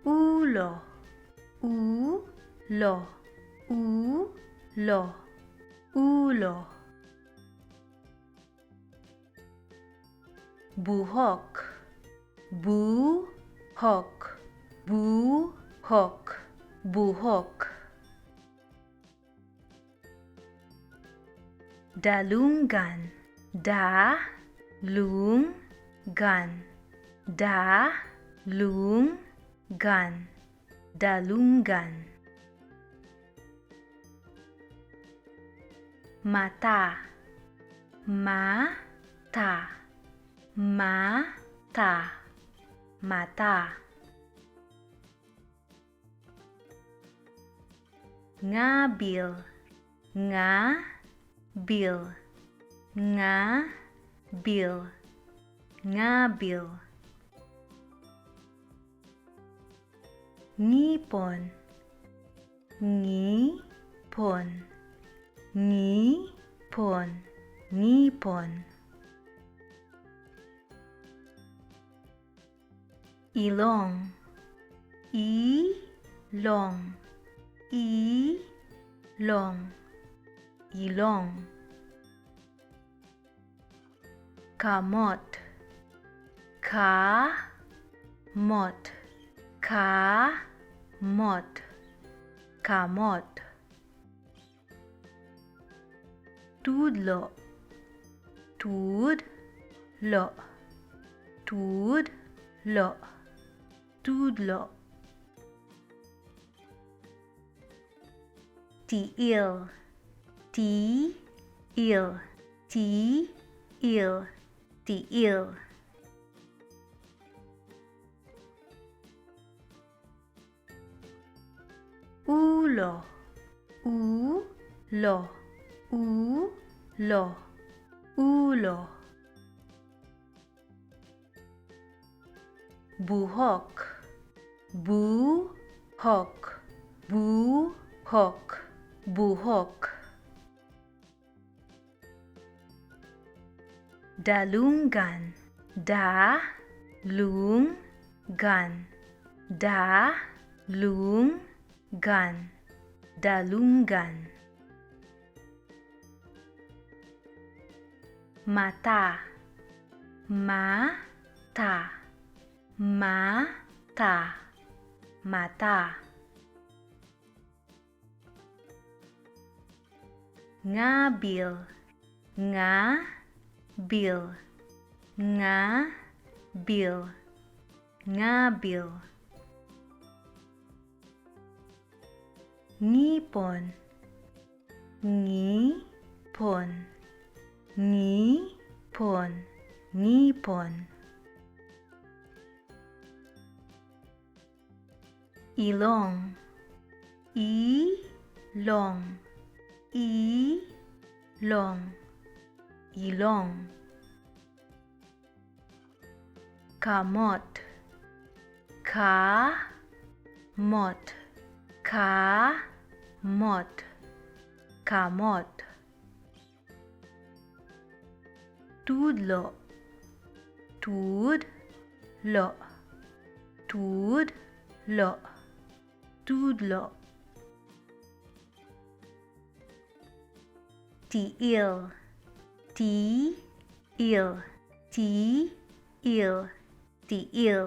ulo, ulo, ulo, ulo. Buhok, buhok, buhok, buhok. Dalungan, dalungan, dalungan, dalungan. Mata, mata, mata, mata. Ngabil, ngabil, ngabil, ngabil. Ngipon, ngipon, ngipon, ngipon. Ilong, ilong, ilong, ilong. Kamot, kamot, kamot, kamot. Tudlo, tudlo, tudlo, tudlo. Tiil, tiil, tiil, tiil. Ulo, ulo, ulo, ulo. Buhok, buhok, buhok, buhok. Dalungan, dalungan, dalungan, dalungan. Mata, mata, mata, mata. Ngabil, ngabil, ngabil, ngabil. Ngipon, ngipon, ngipon, ngipon. Ilong, ilong, ilong, ilong. Kamot, kamot, kamot, kamot. Tudlo, tudlo, tudlo, tudlo. Tiil, tiil, tiil, tiil.